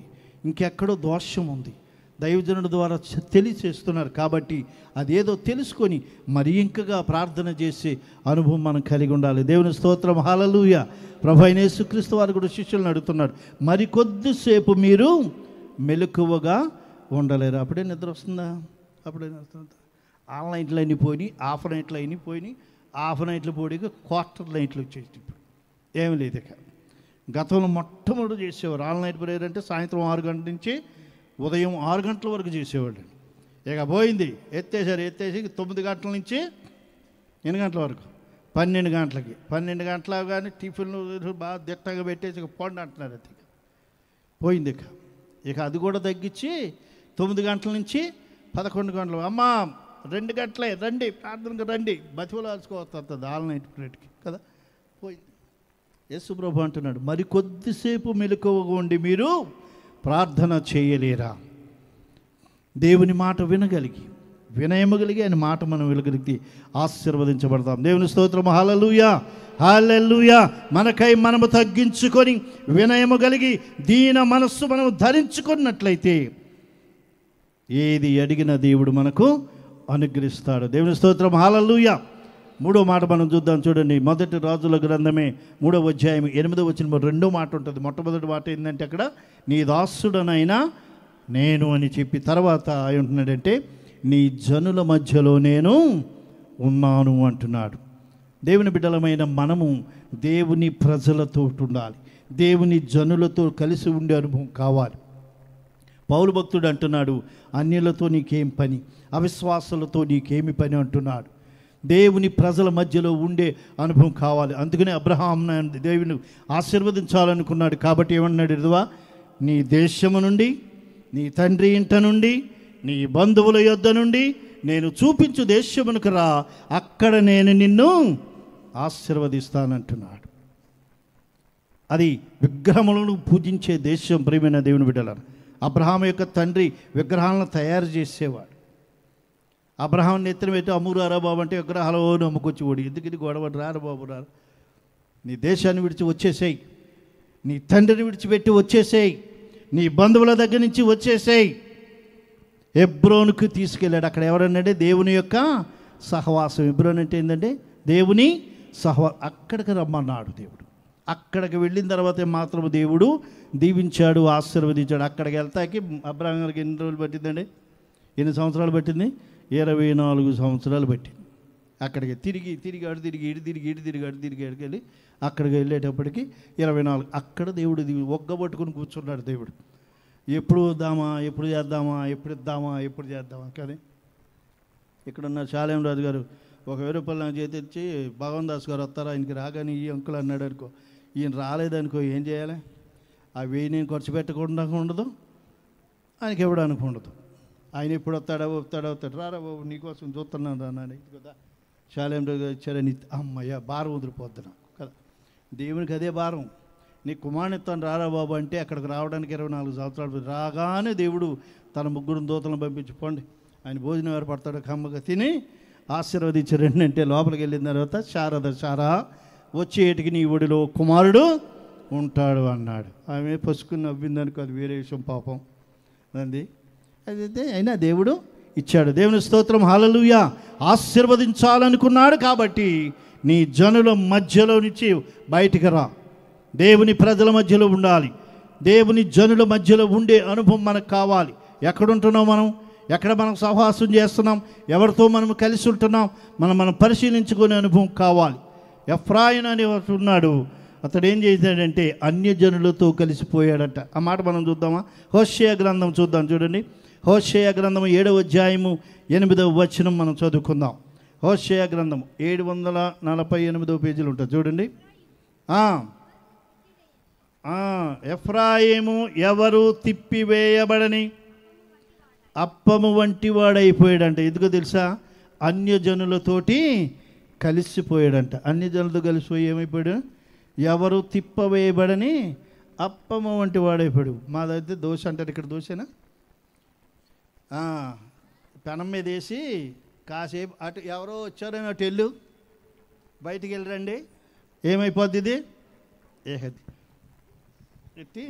S1: ఇంకెక్కడో దోషం ఉంది. దైవజనుడి ద్వారా తెలియచేస్తున్నారు కాబట్టి అదేదో తెలుసుకొని మరి ఇంకగా ప్రార్థన చేసే అనుభవం మనం కలిగి ఉండాలి. దేవుని స్తోత్రం, హల్లెలూయా. ప్రభువైన యేసుక్రీస్తు వారు కూడా శిష్యులను అడుగుతున్నారు, మరి కొద్దిసేపు మీరు మెలకువగా ఉండలేరు. అప్పుడే నిద్ర వస్తుందా? అప్పుడే నిద్ర వస్తుందా? ఆల్ నైట్లు అయినా పోయినాయి, హాఫ్ నైట్లు అయినా పోయినాయి, హాఫ్ నైట్లు పోయిగా క్వార్టర్ నైట్లు వచ్చేసి ఇప్పుడు ఏమి లేదు. ఇక గతంలో మొట్టమొదటి చేసేవారు ఆల్ నైట్ ప్రేయర్ అంటే సాయంత్రం 6 గంటల నుంచి ఉదయం 6 గంటల వరకు చేసేవాళ్ళు. ఇక పోయింది, ఎత్తేసి 9 గంటల నుంచి 8 గంటల వరకు, 12 గంటలకి, 12 గంటల కానీ టిఫిన్లు బాగా దిట్టంగా పెట్టేసి ఇక పొండి అంటున్నారు. అది పోయింది. ఇక అది కూడా తగ్గించి 9 గంటల నుంచి 11 గంటలు. అమ్మా 2 గంటలే రండి, ప్రార్థనకు రండి, బతివలాల్సుకోవస్తుంది ఆల్ నైట్ ప్రేయర్కి కదా. పోయింది. యేసుప్రభు అంటున్నాడు, మరి కొద్దిసేపు మెలకువగా ఉండి మీరు ప్రార్థన చేయలేరా? దేవుని మాట వినగలిగి, వినయము కలిగి ఆయన మాట మనం వినగలిగి ఆశీర్వదించబడతాం. దేవుని స్తోత్రం. హల్లెలూయా, హల్లెలూయా. మనకై మనము తగ్గించుకొని వినయము కలిగి దీన మనస్సు మనము ధరించుకున్నట్లయితే ఏది అడిగిన దేవుడు మనకు అనుగ్రహిస్తాడు. దేవుని స్తోత్రం. హల్లెలూయా. మూడో మాట మనం చూద్దాం. చూడండి, మొదటి రాజుల గ్రంథమే 3వ అధ్యాయం 8వ వచనంలో రెండో మాట ఉంటుంది. మొట్టమొదటి మాట ఏంటంటే అక్కడ నీ దాసుడనైనా నేను అని చెప్పి, తర్వాత ఏమంటున్నాడంటే నీ జనుల మధ్యలో నేను ఉన్నాను అంటున్నాడు. దేవుని బిడ్డలమైన మనము దేవుని ప్రజలతో ఉండాలి, దేవుని జనులతో కలిసి ఉండే అనుభవం కావాలి. పౌలు భక్తుడు అంటున్నాడు, అన్యులతో నీకేం పని, అవిశ్వాసులతో నీకేమి పని అంటున్నాడు. దేవుని ప్రజల మధ్యలో ఉండే అనుభవం కావాలి. అందుకనే అబ్రహాం దేవుని ఆశీర్వదించాలనుకున్నాడు. కాబట్టి ఏమన్నాడు, ఎదువా నీ దేశము నుండి, నీ తండ్రి ఇంట నుండి, నీ బంధువుల యొద్ద నుండి నేను చూపించు దేశమునకు రా, అక్కడ నేను నిన్ను ఆశీర్వదిస్తానంటున్నాడు. అది విగ్రహములను పూజించే దేశం. ప్రియమైన దేవుని బిడ్డలారా, అబ్రహాం యొక్క తండ్రి విగ్రహాలను తయారు చేసేవాడు. అబ్రహాం నెత్తిన పెట్టి అమ్మురారా బాబు అంటే విగ్రహాలు నమ్ముకొచ్చి ఓడి, ఎందుకు ఇది గొడవ, రారు బాబు రారు, నీ దేశాన్ని విడిచి వచ్చేసేయి, నీ తండ్రిని విడిచిపెట్టి వచ్చేసేయి, నీ బంధువుల దగ్గర నుంచి వచ్చేసేయి. హెబ్రోనుకు తీసుకెళ్ళాడు. అక్కడ ఎవరన్నాడే దేవుని యొక్క సహవాసం. హెబ్రోన్ అంటే ఏంటంటే దేవుని అక్కడికి రమ్మన్నాడు దేవుడు. అక్కడికి వెళ్ళిన తర్వాత మాత్రం దేవుడు దీవించాడు, ఆశీర్వదించాడు. అక్కడికి వెళ్తాకి అబ్రహాం గారికి ఎన్ని రోజులు పట్టిందండి? ఎన్ని సంవత్సరాలు పట్టింది? 24 సంవత్సరాలు పట్టింది. అక్కడికి తిరిగి అటు తిరిగి ఇటు తిరిగి వెళ్ళి అక్కడికి వెళ్ళేటప్పటికి 24. అక్కడ దేవుడు ఒగ్గబట్టుకుని కూర్చున్నాడు దేవుడు. ఎప్పుడు వద్దామా, ఎప్పుడు చేద్దామా, ఎప్పుడు చేద్దామా. కానీ ఇక్కడున్న శాలేం రాజు గారు 1,000 రూపాయలు నాకు చేతి ఇచ్చి, భగవాన్ దాస్ గారు వస్తారా, ఆయనకి రాగానే ఈ అంకులు అన్నాడు అనుకో, ఈయన రాలేదనుకో ఏం చేయాలి? అవి నేను ఖర్చు పెట్టకుండా ఉండదు, ఆయనకి ఇవ్వడానికి ఉండదు. ఆయన ఎప్పుడు వస్తాడో రారా బాబు నీకోసం చూస్తున్నాను రా నాని కదా, శాలేం రాజు గారు ఇచ్చారని అమ్మయ్య భారం వదిలిపోద్దునా కదా. దేవునికి అదే భారం. నీ కుమారుని ఇస్తాను రారా బాబు అంటే అక్కడికి రావడానికి 24 సంవత్సరాలు. రాగానే దేవుడు తన 3 దూతలను పంపించి, పోండి ఆయన భోజనం ఎవరు పడతాడో కమ్మగా తిని ఆశీర్వదించారు. అంటే లోపలికి వెళ్ళిన తర్వాత శారా వచ్చేటికి నీ ఒడిలో కుమారుడు ఉంటాడు అన్నాడు. ఆమె పసుకుని నవ్విందనుకో, అది వేరే విషయం పాపం అంది. అదైతే అయినా దేవుడు ఇచ్చాడు. దేవుని స్తోత్రం. హల్లెలూయా. ఆశీర్వదించాలనుకున్నాడు కాబట్టి నీ జనుల మధ్యలో నుంచి బయటికి రా, దేవుని ప్రజల మధ్యలో ఉండాలి. దేవుని జనుల మధ్యలో ఉండే అనుభవం మనకు కావాలి. ఎక్కడుంటున్నాం మనం, ఎక్కడ మనం సహవాసం చేస్తున్నాం, ఎవరితో మనం కలిసి ఉంటున్నాం, మనం పరిశీలించుకునే అనుభవం కావాలి. ఎఫ్రాయిం అని ఉన్నాడు, అతడు ఏం చేశాడంటే అన్యజనులతో కలిసిపోయాడట. ఆ మాట మనం చూద్దామా? హోషేయ గ్రంథం చూద్దాం. చూడండి, హోషేయ గ్రంథం 7వ అధ్యాయము 8వ వచనం మనం చదువుకుందాం. హోషేయ గ్రంథం 748వ పేజీలు ఉంటుంది చూడండి. ఎఫ్రాయిము ఎవరు తిప్పివేయబడని అప్పము వంటి వాడైపోయాడంట. ఎందుకో తెలుసా? అన్యజనులతోటి కలిసిపోయాడంట. అన్యజనులతో కలిసిపోయి ఏమైపోయాడు? ఎవరు తిప్పవేయబడని అప్పము వంటి వాడైపోయాడు. మాదైతే దోశ అంటారు, ఇక్కడ దోశనా? పెనం మీద వేసి కాసేపు అటు ఎవరో వచ్చారేమో అటు వెళ్ళు, బయటికి వెళ్ళరండి, ఏమైపోద్ది ఇది? ఏహది ఎత్తి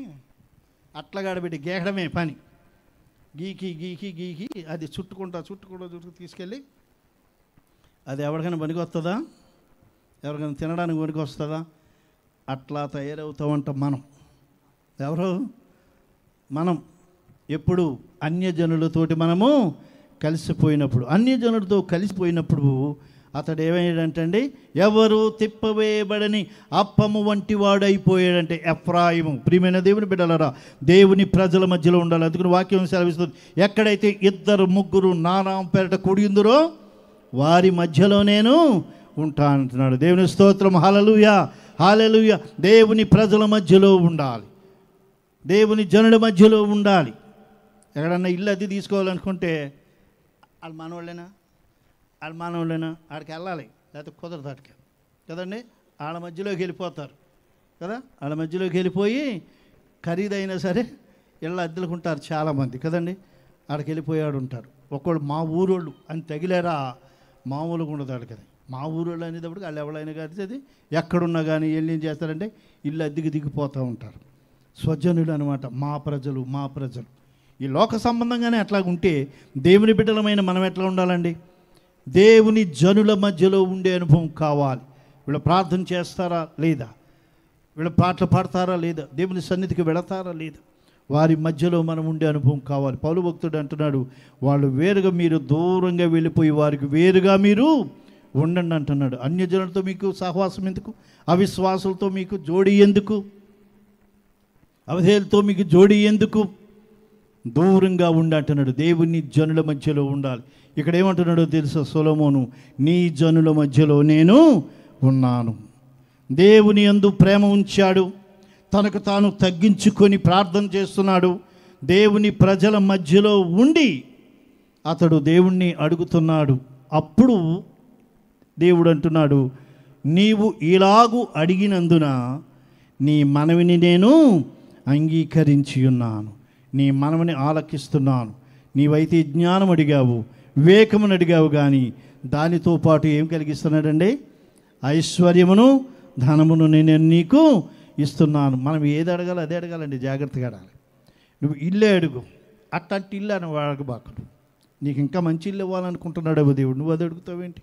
S1: అట్లా గడబెట్టి గీకడమే పని. గీకి అది చుట్టుకుంటా తీసుకెళ్ళి అది ఎవరికైనా పనికి వస్తుందా? ఎవరికైనా తినడానికి పనికి వస్తుందా? అట్లా తయారవుతామంట మనం. ఎవరు? మనం. ఎప్పుడు? అన్యజనులతోటి మనము కలిసిపోయినప్పుడు. అన్యజనులతో కలిసిపోయినప్పుడు అతడు ఏమయ్యాడంటండి? ఎవరు తిప్పవేయబడని అప్పము వంటి వాడైపోయాడంటే ఎఫ్రాయిము. ప్రియమైన దేవుని బిడ్డలారా, దేవుని ప్రజల మధ్యలో ఉండాలి. అందుకని వాక్యం సెలవిస్తుంది, ఎక్కడైతే 2 3 నా నామం పేరట కూడిందురో వారి మధ్యలో నేను ఉంటానంటున్నాడు. దేవుని స్తోత్రం. హల్లెలూయా, హల్లెలూయా. దేవుని ప్రజల మధ్యలో ఉండాలి, దేవుని జనుల మధ్యలో ఉండాలి. ఎక్కడన్నా ఇల్లు అది తీసుకోవాలనుకుంటే వాళ్ళు మనవాళ్ళేనా ఆడికి వెళ్ళాలి, లేకపోతే కుదరదు ఆడికి కదండి. వాళ్ళ మధ్యలోకి వెళ్ళిపోతారు. కదా, వాళ్ళ మధ్యలోకి వెళ్ళిపోయి ఖరీదైనా సరే ఇళ్ళ అద్దెలుకుంటారు చాలామంది కదండి. ఆడికి వెళ్ళిపోయాడు ఉంటారు. ఒకళ్ళు మా ఊరోళ్ళు అని తగిలేరా మామూలుగా ఉండదు ఆడు కదా. మా ఊరోళ్ళు అనేటప్పటికి వాళ్ళు ఎవరైనా కానీ అది ఎక్కడున్నా కానీ వెళ్ళి ఏం చేస్తారంటే ఇల్లు అద్దెకి దిగిపోతూ ఉంటారు. స్వజనులు అనమాట, మా ప్రజలు. ఈ లోక సంబంధంగానే అట్లాగుంటే దేవుని బిడ్డలమైన మనం ఎట్లా ఉండాలండి? దేవుని జనుల మధ్యలో ఉండే అనుభవం కావాలి. వీళ్ళు ప్రార్థన చేస్తారా లేదా, వీళ్ళు పాటలు పాడతారా లేదా, దేవుని సన్నిధికి వెళతారా లేదా, వారి మధ్యలో మనం ఉండే అనుభవం కావాలి. పౌలు భక్తుడు అంటున్నాడు, వాళ్ళు వేరుగా మీరు దూరంగా వెళ్ళిపోయి వారికి వేరుగా మీరు ఉండండి అంటున్నాడు. అన్యజనులతో మీకు సహవాసం ఎందుకు, అవిశ్వాసులతో మీకు జోడి ఎందుకు, అవధేయులతో మీకు జోడి ఎందుకు, దూరంగా ఉండి అంటున్నాడు. దేవుని జనుల మధ్యలో ఉండాలి. ఇక్కడ ఏమంటున్నాడో తెలుసా సొలొమోను, నీ జనుల మధ్యలో నేను ఉన్నాను. దేవుని యందు ప్రేమ ఉంచాడు, తనకు తాను తగ్గించుకొని ప్రార్థన చేస్తున్నాడు. దేవుని ప్రజల మధ్యలో ఉండి అతడు దేవుణ్ణి అడుగుతున్నాడు. అప్పుడు దేవుడు అంటున్నాడు, నీవు ఇలాగు అడిగినందున నీ మనవిని నేను అంగీకరించి ఉన్నాను, నీ మనవిని ఆలకిస్తున్నాను. నీవైతే జ్ఞానం అడిగావు, వివేకమును అడిగావు, కానీ దానితో పాటు ఏం కలిగిస్తున్నాడండి? ఐశ్వర్యమును ధనమును నేను నీకు ఇస్తున్నాను. మనం ఏది అడగాలో అదే అడగాలండి, జాగ్రత్తగా అడగాలి. నువ్వు ఇల్లే అడుగు, అట్టంటి ఇల్లు అని అడగబాకు. నీకు ఇంకా మంచి ఇల్లు ఇవ్వాలనుకుంటున్నాడు దేవుడు, నువ్వు అది అడుగుతావేంటి?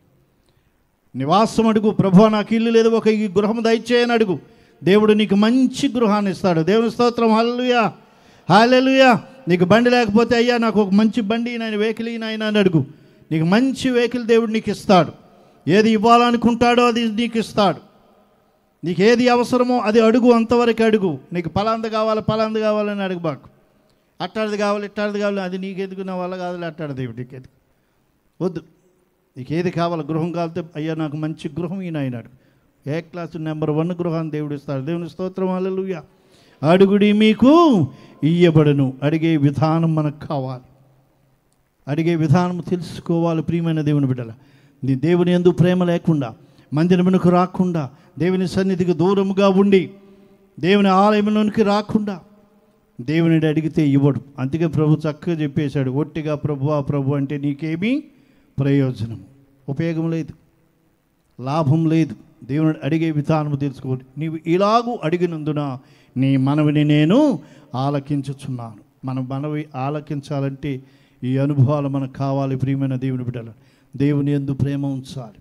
S1: నివాసం అడుగు, ప్రభువా నాకు ఇల్లు లేదు, ఒక ఈ గృహం దయచేయని అడుగు. దేవుడు నీకు మంచి గృహాన్ని ఇస్తాడు. దేవుని స్తోత్రం, హల్లెలూయా హల్లెలూయా. నీకు బండి లేకపోతే అయ్యా నాకు ఒక మంచి బండి నాయన, వెహికల్ నాయన అని అడుగు. నీకు మంచి వెహికల్ దేవుడు నీకు ఇస్తాడు. ఏది ఇవ్వాలనుకుంటాడో అది నీకు ఇస్తాడు. నీకు ఏది అవసరమో అది అడుగు, అంతవరకు అడుగు. నీకు పలాంది కావాలని అడగబాకు. అట్టాడిది కావాలి, ఇట్టాడిది కావాలి, అది నీకెందుకు, నా వల్ల కాదు అట్టాడు దేవుడు, నీకెందుకు వద్దు. నీకు ఏది కావాలి, గృహం కావాలితే అయ్యా నాకు మంచి గృహం ఈయన అయినాడు, ఏ క్లాసు నెంబర్ 1 గృహాన్ని దేవుడు ఇస్తాడు. దేవుని స్తోత్రం, హల్లెలూయా. అడుగుడి మీకు ఇయ్యబడును. అడిగే విధానం మనకు కావాలి, అడిగే విధానం తెలుసుకోవాలి. ప్రియమైన దేవుని బిడ్డల, నీ దేవుని యందు ప్రేమ లేకుండా, మందిరమునకు రాకుండా, దేవుని సన్నిధికి దూరముగా ఉండి, దేవుని ఆలయంలోనికి రాకుండా దేవుని అడిగితే ఇవ్వడు. అందుకే ప్రభు చక్కగా చెప్పేశాడు, ఒట్టిగా ప్రభు అంటే నీకేమీ ప్రయోజనం, ఉపయోగం లేదు, లాభం లేదు. దేవుని అడిగే విధానం తెలుసుకోవాలి. నీవు ఇలాగూ అడిగినందున నీ మనవిని నేను ఆలకించుచున్నాను. మన మనవి ఆలకించాలంటే ఈ అనుభవాలు మనకు కావాలి. ప్రియమైన దేవుని బిడ్డలు, దేవుని యందు ప్రేమ ఉంచాలి,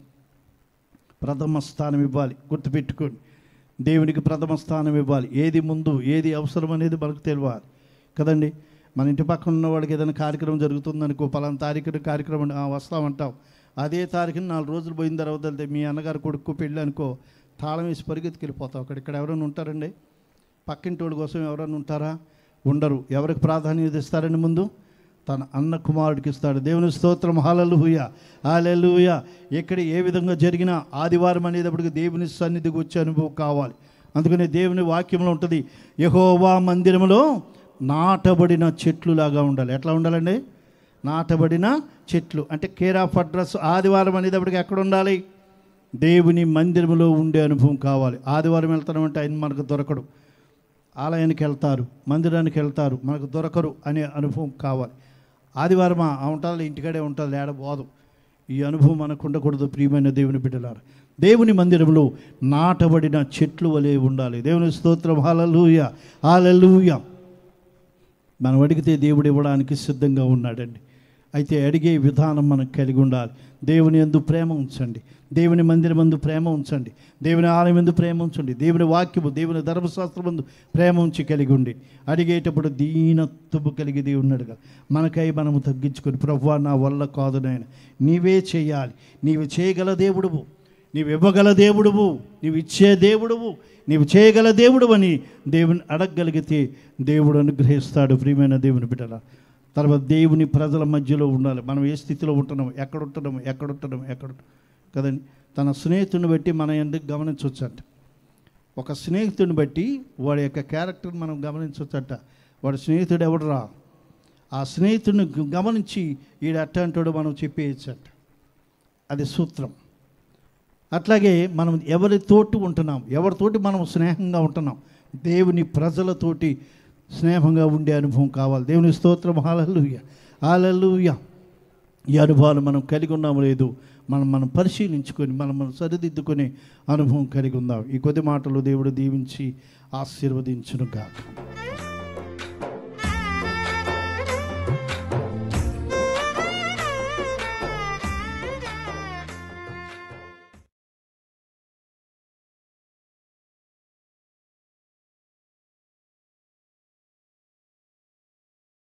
S1: ప్రథమ స్థానం ఇవ్వాలి. గుర్తుపెట్టుకోండి, దేవునికి ప్రథమ స్థానం ఇవ్వాలి. ఏది ముందు, ఏది అవసరం అనేది మనకు తెలియాలి కదండి. మన ఇంటి పక్కన ఉన్న వాడికి ఏదైనా కార్యక్రమం జరుగుతుందనుకో, పలానా తారీఖున కార్యక్రమం వస్తామంటావు. అదే తారీఖున 4 రోజులు పోయిన తర్వాత వెళ్తే మీ అన్నగారు కొడుకు పెళ్ళి అనుకో, తాళం వేసి పరిగెత్తుకు వెళ్ళిపోతావు. ఇక్కడ ఎవరైనా ఉంటారండి? పక్కింటి వాళ్ళ కోసం ఎవరైనా ఉంటారా? ఉండరు. ఎవరికి ప్రాధాన్యత ఇస్తారండి? ముందు తన అన్న కుమారుడికి ఇస్తాడు. దేవుని స్తోత్రం, హల్లెలూయా హల్లెలూయా. ఎక్కడ ఏ విధంగా జరిగినా ఆదివారం అనేటప్పటికి దేవుని సన్నిధికి వచ్చే అనుభవం కావాలి. అందుకనే దేవుని వాక్యంలో ఉంటుంది, యెహోవా మందిరములో నాటబడిన చెట్లులాగా ఉండాలి. ఎట్లా ఉండాలండి? నాటబడిన చెట్లు అంటే కేర్ ఆఫ్ అడ్రస్. ఆదివారం అనేటప్పటికి ఎక్కడ ఉండాలి? దేవుని మందిరంలో ఉండే అనుభవం కావాలి. ఆదివారం వెళ్తామంటే ఆయన మనకు దొరకడు, ఆలయానికి వెళ్తారు, మందిరానికి వెళ్తారు, మనకు దొరకరు అనే అనుభవం కావాలి. ఆదివారం ఉంటుంది, ఇంటికాడే ఉంటుంది, ఏడబోదు. ఈ అనుభవం మనకు ఉండకూడదు. ప్రియమైన దేవుని బిడ్డలారా, దేవుని మందిరంలో నాటబడిన చెట్లు వలె ఉండాలి. దేవుని స్తోత్రం, హల్లెలూయా హల్లెలూయా. మనం అడిగితే దేవుడు ఇవ్వడానికి సిద్ధంగా ఉన్నాడండి. అయితే అడిగే విధానం మనకు కలిగి ఉండాలి. దేవుని యందు ప్రేమ ఉంచండి, దేవుని మందిరం యందు ప్రేమ ఉంచండి, దేవుని ఆలయం యందు ప్రేమ ఉంచండి, దేవుని వాక్యము, దేవుని ధర్మశాస్త్రం యందు ప్రేమ ఉంచి కలిగి ఉండి అడిగేటప్పుడు దీనత్వము కలిగి దేవుని అడగాలి. మనకై మనము తగ్గించుకొని, ప్రభువా నా వల్ల కాదు నాయన, నీవే చేయాలి, నీవు చేయగల దేవుడువు, నీవు ఇవ్వగల దేవుడువు, నీవు ఇచ్చే దేవుడువు, నీవు చేయగల దేవుడు అని దేవుని అడగగలిగితే దేవుడు అనుగ్రహిస్తాడు. ప్రియమైన దేవుని బిడ్డల, తర్వాత దేవుని ప్రజల మధ్యలో ఉండాలి. మనం ఏ స్థితిలో ఉంటున్నాము, ఎక్కడ కదండి. తన స్నేహితుడిని బట్టి మనం ఎందుకు గమనించవచ్చంట. ఒక స్నేహితుడిని బట్టి వాడి యొక్క క్యారెక్టర్ని మనం గమనించవచ్చంట. వాడి స్నేహితుడు ఎవడురా, ఆ స్నేహితుడిని గమనించి వీడు అట్ట అంటాడో మనం చెప్పేయచ్చంట. అది సూత్రం. అట్లాగే మనం ఎవరితోటి ఉంటున్నాం, ఎవరితోటి మనం స్నేహంగా ఉంటున్నాం, దేవుని ప్రజలతోటి స్నేహంగా ఉండే అనుభవం కావాలి. దేవుని స్తోత్రం. హల్లెలూయా, హల్లెలూయా. ఈ అనుభవాలు మనం కలిగి ఉన్నాము లేదు, మనం పరిశీలించుకొని మనం సరిదిద్దుకునే అనుభవం కలిగి ఉందాం. ఈ కొద్ది మాటలు దేవుడు దీవించి ఆశీర్వదించును గాక.